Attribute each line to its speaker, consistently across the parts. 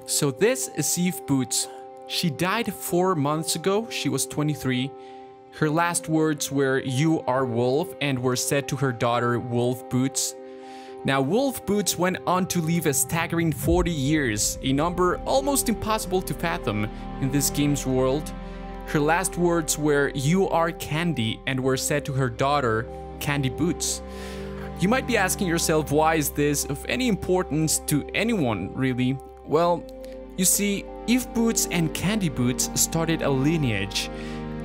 Speaker 1: So this is Eve Boots. She died 4 months ago, she was 23. Her last words were, "You are Wolf," and were said to her daughter, Wolf Boots. Now, Wolf Boots went on to live a staggering 40 years, a number almost impossible to fathom in this game's world. Her last words were, "You are Candy," and were said to her daughter, Candy Boots. You might be asking yourself, why is this of any importance to anyone, really? Well, you see, Eve Boots and Candy Boots started a lineage.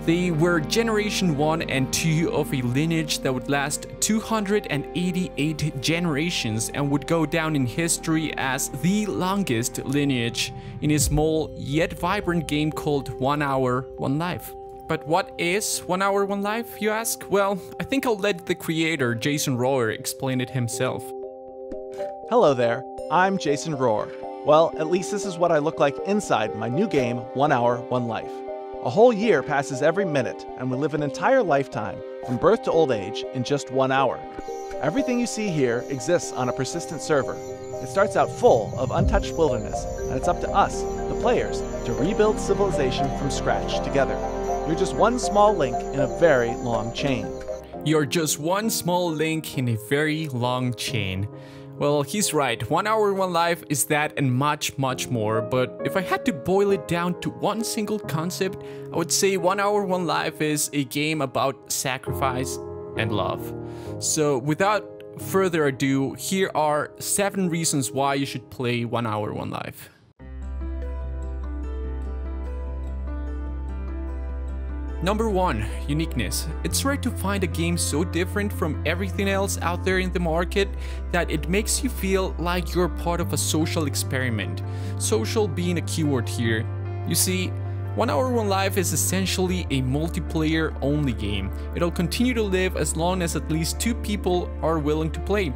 Speaker 1: They were generation 1 and 2 of a lineage that would last 288 generations and would go down in history as the longest lineage in a small yet vibrant game called 1 Hour, 1 Life. But what is 1 Hour, 1 Life, you ask? Well, I think I'll let the creator, Jason Rohrer, explain it himself.
Speaker 2: Hello there, I'm Jason Rohrer. Well, at least this is what I look like inside my new game, 1 Hour, 1 Life. A whole year passes every minute, and we live an entire lifetime, from birth to old age, in just 1 hour. Everything you see here exists on a persistent server. It starts out full of untouched wilderness, and it's up to us, the players, to rebuild civilization from scratch together. You're just one small link in a very long chain.
Speaker 1: You're just one small link in a very long chain. Well, he's right, 1 Hour, 1 Life is that and much, much more, but if I had to boil it down to one single concept, I would say 1 Hour, 1 Life is a game about sacrifice and love. So without further ado, here are 7 reasons why you should play 1 Hour, 1 Life. Number 1, uniqueness. It's rare to find a game so different from everything else out there in the market that it makes you feel like you're part of a social experiment. Social being a keyword here. You see, 1 Hour, 1 Life is essentially a multiplayer only game. It'll continue to live as long as at least 2 people are willing to play.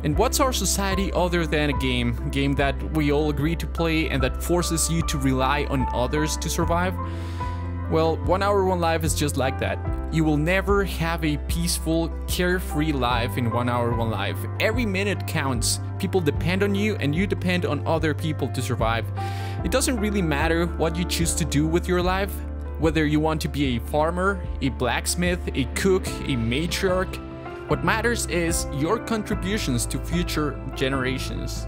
Speaker 1: And what's our society other than a game? A game that we all agree to play and that forces you to rely on others to survive? Well, 1 Hour, 1 Life is just like that. You will never have a peaceful, carefree life in 1 Hour, 1 Life. Every minute counts. People depend on you and you depend on other people to survive. It doesn't really matter what you choose to do with your life. Whether you want to be a farmer, a blacksmith, a cook, a matriarch. What matters is your contributions to future generations.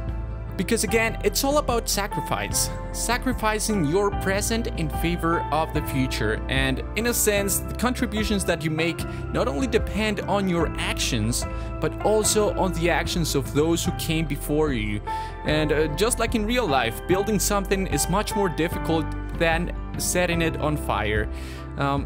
Speaker 1: Because again, it's all about sacrifice. Sacrificing your present in favor of the future. And in a sense, the contributions that you make not only depend on your actions, but also on the actions of those who came before you. And just like in real life, building something is much more difficult than setting it on fire.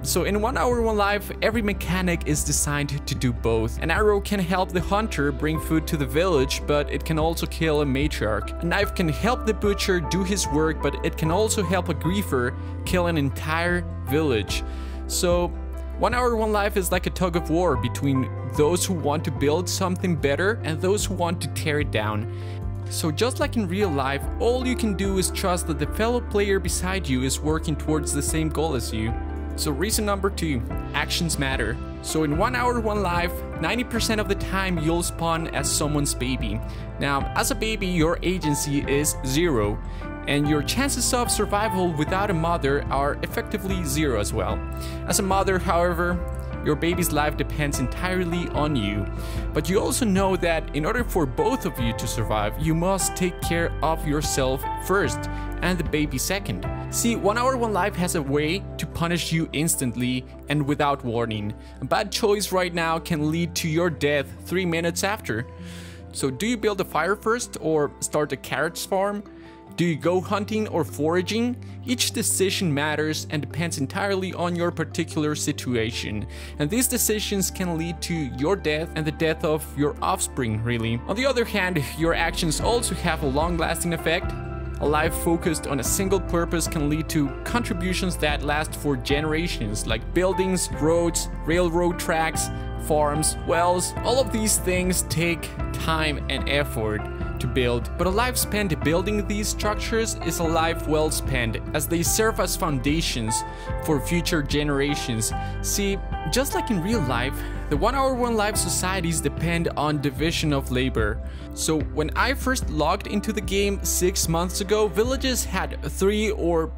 Speaker 1: So in 1 Hour, 1 Life, every mechanic is designed to do both. An arrow can help the hunter bring food to the village, but it can also kill a matriarch. A knife can help the butcher do his work, but it can also help a griefer kill an entire village. So 1 Hour, 1 Life is like a tug of war between those who want to build something better and those who want to tear it down. So just like in real life, all you can do is trust that the fellow player beside you is working towards the same goal as you. So reason number 2, actions matter. So in 1 Hour, 1 Life, 90% of the time you'll spawn as someone's baby. Now, as a baby, your agency is 0, and your chances of survival without a mother are effectively 0 as well. As a mother, however, your baby's life depends entirely on you. But you also know that in order for both of you to survive, you must take care of yourself first and the baby second. See, 1 Hour, 1 Life has a way to punish you instantly and without warning. A bad choice right now can lead to your death 3 minutes after. So do you build a fire first or start a carrots farm? Do you go hunting or foraging? Each decision matters and depends entirely on your particular situation. And these decisions can lead to your death and the death of your offspring, really. On the other hand, your actions also have a long-lasting effect. A life focused on a single purpose can lead to contributions that last for generations, like buildings, roads, railroad tracks, farms, wells. All of these things take time and effort to build, but a life spent building these structures is a life well spent, as they serve as foundations for future generations. See, just like in real life, the 1 hour 1 life societies depend on division of labor. So when I first logged into the game 6 months ago, villages had 3 or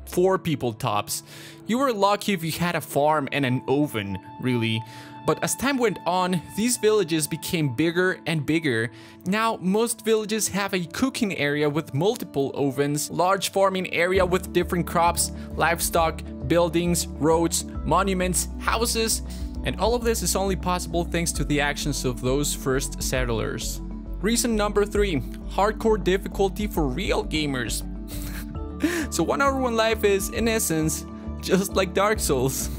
Speaker 1: 4 people tops. You were lucky if you had a farm and an oven, really. But as time went on, these villages became bigger and bigger. Now, most villages have a cooking area with multiple ovens, large farming area with different crops, livestock, buildings, roads, monuments, houses, and all of this is only possible thanks to the actions of those first settlers. Reason number 3, hardcore difficulty for real gamers. So 1 hour 1 life is, in essence, just like Dark Souls.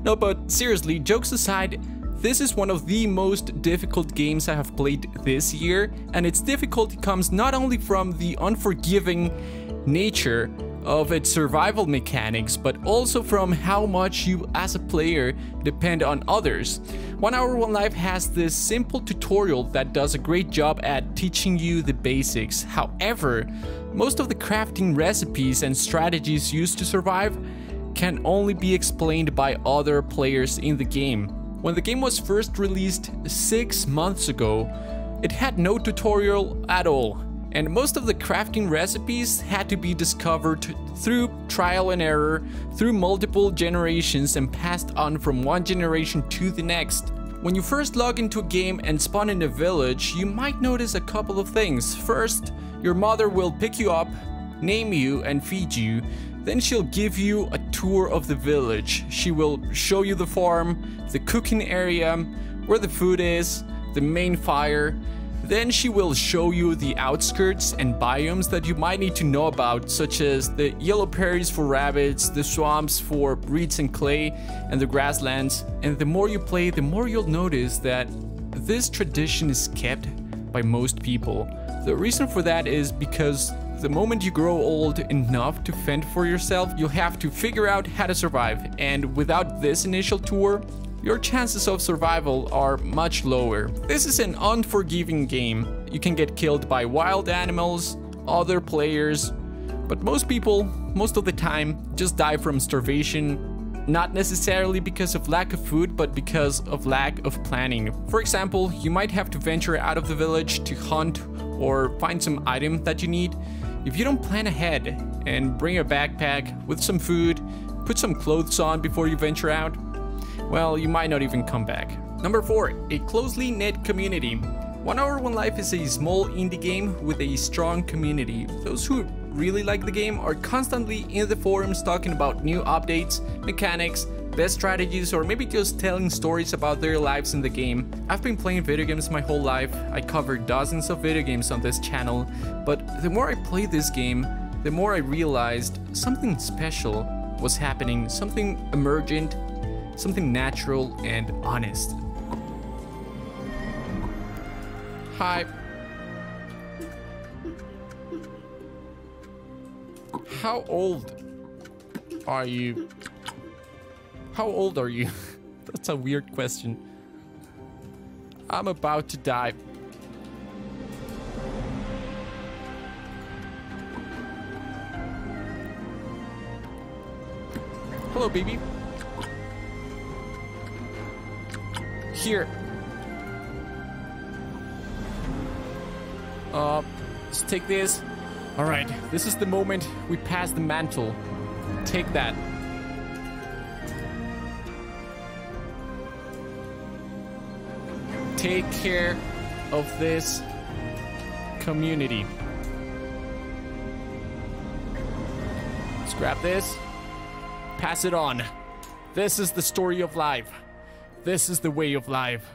Speaker 1: No, but seriously, jokes aside, this is one of the most difficult games I have played this year, and its difficulty comes not only from the unforgiving nature of its survival mechanics, but also from how much you as a player depend on others. 1 hour 1 life has this simple tutorial that does a great job at teaching you the basics. However, most of the crafting recipes and strategies used to survive can only be explained by other players in the game. When the game was first released 6 months ago, it had no tutorial at all, and most of the crafting recipes had to be discovered through trial and error, through multiple generations and passed on from one generation to the next. When you first log into a game and spawn in a village, you might notice a couple of things. First, your mother will pick you up, name you and feed you. Then she'll give you a tour of the village. She will show you the farm, the cooking area, where the food is, the main fire. Then she will show you the outskirts and biomes that you might need to know about, such as the yellow prairies for rabbits, the swamps for reeds and clay, and the grasslands. And the more you play, the more you'll notice that this tradition is kept by most people. The reason for that is because the moment you grow old enough to fend for yourself, you'll have to figure out how to survive, and without this initial tour, your chances of survival are much lower. This is an unforgiving game. You can get killed by wild animals, other players, but most people, most of the time, just die from starvation, not necessarily because of lack of food, but because of lack of planning. For example, you might have to venture out of the village to hunt or find some item that you need. If you don't plan ahead and bring a backpack with some food, put some clothes on before you venture out, well, you might not even come back. Number 4, a closely knit community. 1 hour 1 life is a small indie game with a strong community. Those who really like the game are constantly in the forums talking about new updates, mechanics, best strategies, or maybe just telling stories about their lives in the game. I've been playing video games my whole life. I covered dozens of video games on this channel, but the more I played this game, the more I realized something special was happening, something emergent, something natural and honest. Hi. How old are you? How old are you? That's a weird question. I'm about to die. Hello, baby. Here. Let's take this. All right, this is the moment we pass the mantle. Take that. Take care of this community. Let's grab this. Pass it on. This is the story of life. This is the way of life.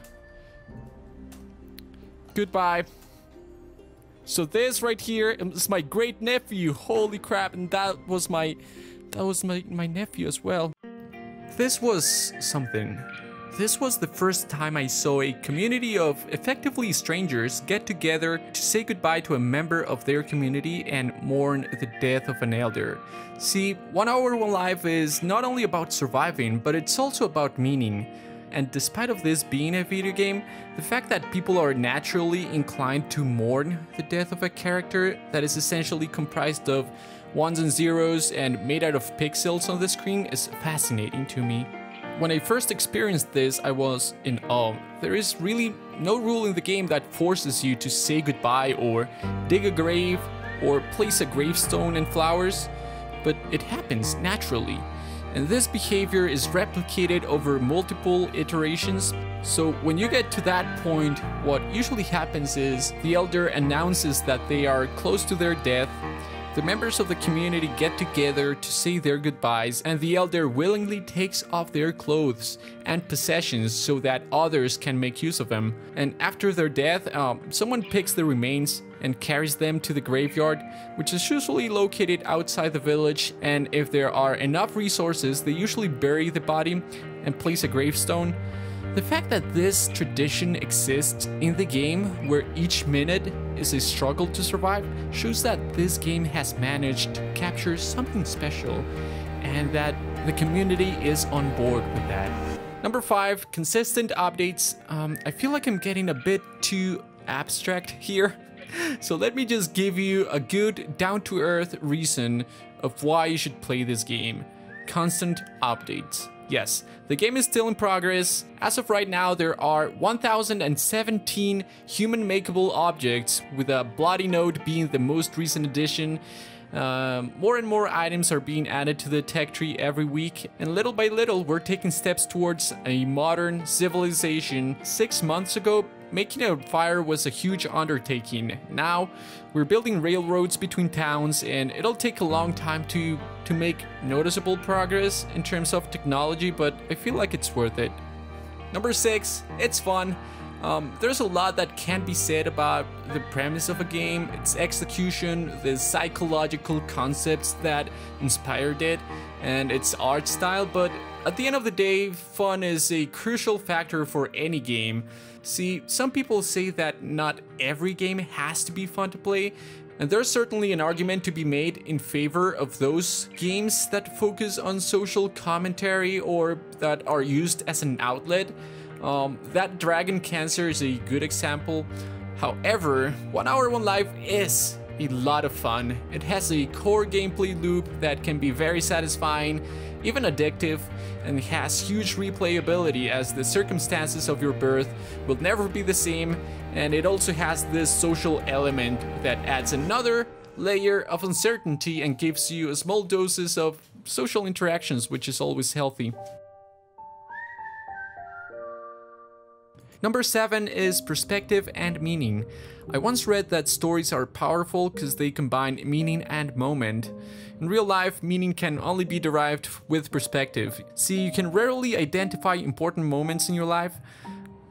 Speaker 1: Goodbye. So this right here is my great nephew. Holy crap! And that was my nephew as well. This was something. This was the first time I saw a community of effectively strangers get together to say goodbye to a member of their community and mourn the death of an elder. See, 1 hour 1 life is not only about surviving, but it's also about meaning. And despite of this being a video game, the fact that people are naturally inclined to mourn the death of a character that is essentially comprised of ones and zeros and made out of pixels on the screen is fascinating to me. When I first experienced this, I was in awe. There is really no rule in the game that forces you to say goodbye or dig a grave or place a gravestone and flowers, but it happens naturally. And this behavior is replicated over multiple iterations. So when you get to that point, what usually happens is the elder announces that they are close to their death. The members of the community get together to say their goodbyes, and the elder willingly takes off their clothes and possessions so that others can make use of them. And after their death, someone picks the remains and carries them to the graveyard, which is usually located outside the village, and if there are enough resources, they usually bury the body and place a gravestone. The fact that this tradition exists in the game, where each minute is a struggle to survive, shows that this game has managed to capture something special, and that the community is on board with that. Number 5, consistent updates. I feel like I'm getting a bit too abstract here. So let me just give you a good down-to-earth reason of why you should play this game. Constant updates. Yes, the game is still in progress. As of right now, there are 1,017 human-makeable objects, with a bloody node being the most recent addition. More and more items are being added to the tech tree every week, and little by little we're taking steps towards a modern civilization. 6 months ago, making a fire was a huge undertaking. Now we're building railroads between towns, and it'll take a long time to make noticeable progress in terms of technology, but I feel like it's worth it. Number 6, it's fun. There's a lot that can be said about the premise of a game, its execution, the psychological concepts that inspired it, and its art style, but at the end of the day, fun is a crucial factor for any game. See, some people say that not every game has to be fun to play, and there's certainly an argument to be made in favor of those games that focus on social commentary or that are used as an outlet. That Dragon Cancer is a good example. However, 1 Hour 1 Life is a lot of fun. It has a core gameplay loop that can be very satisfying, even addictive, and it has huge replayability as the circumstances of your birth will never be the same, and it also has this social element that adds another layer of uncertainty and gives you small doses of social interactions, which is always healthy. Number 7 is perspective and meaning. I once read that stories are powerful because they combine meaning and moment. In real life, meaning can only be derived with perspective. See, you can rarely identify important moments in your life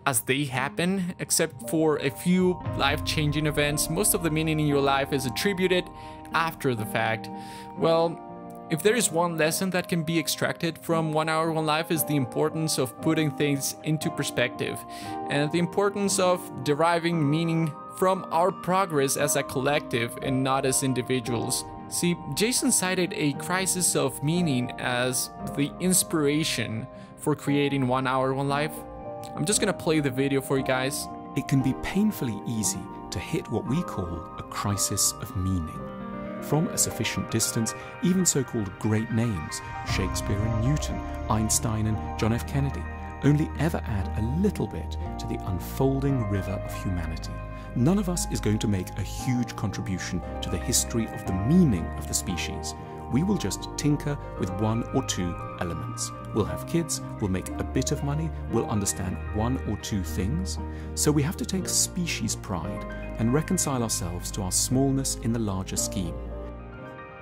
Speaker 1: as they happen, except for a few life-changing events. Most of the meaning in your life is attributed after the fact. Well, if there is one lesson that can be extracted from 1 Hour 1 Life, is the importance of putting things into perspective, and the importance of deriving meaning from our progress as a collective and not as individuals. See, Jason cited a crisis of meaning as the inspiration for creating 1 Hour 1 Life. I'm just gonna play the video for you guys.
Speaker 3: It can be painfully easy to hit what we call a crisis of meaning. From a sufficient distance, even so-called great names, Shakespeare and Newton, Einstein and John F. Kennedy, only ever add a little bit to the unfolding river of humanity. None of us is going to make a huge contribution to the history of the meaning of the species. We will just tinker with 1 or 2 elements. We'll have kids, we'll make a bit of money, we'll understand 1 or 2 things. So we have to take species pride and reconcile ourselves to our smallness in the larger scheme.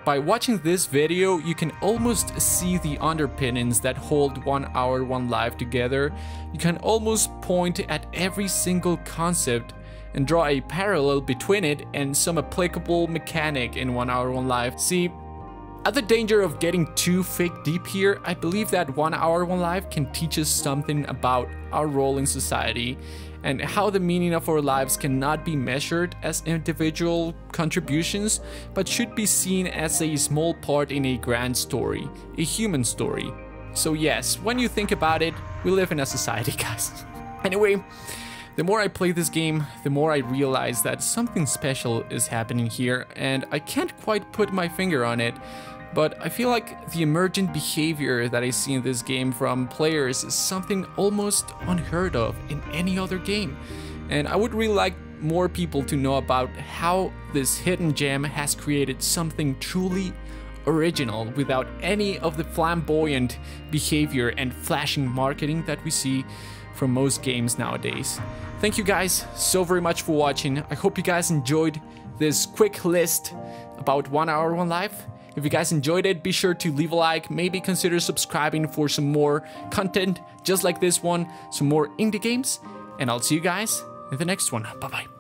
Speaker 1: By watching this video, you can almost see the underpinnings that hold 1 Hour 1 Life together. You can almost point at every single concept and draw a parallel between it and some applicable mechanic in 1 Hour 1 Life. See, at the danger of getting too fake deep here, I believe that 1 Hour 1 Life can teach us something about our role in society and how the meaning of our lives cannot be measured as individual contributions, but should be seen as a small part in a grand story, a human story. So yes, when you think about it, we live in a society, guys. Anyway, the more I play this game, the more I realize that something special is happening here, and I can't quite put my finger on it, but I feel like the emergent behavior that I see in this game from players is something almost unheard of in any other game. And I would really like more people to know about how this hidden gem has created something truly original without any of the flamboyant behavior and flashing marketing that we see from most games nowadays. Thank you guys so very much for watching. I hope you guys enjoyed this quick list about 1 Hour 1 Life. If you guys enjoyed it, be sure to leave a like, maybe consider subscribing for some more content just like this one, some more indie games, and I'll see you guys in the next one. Bye bye.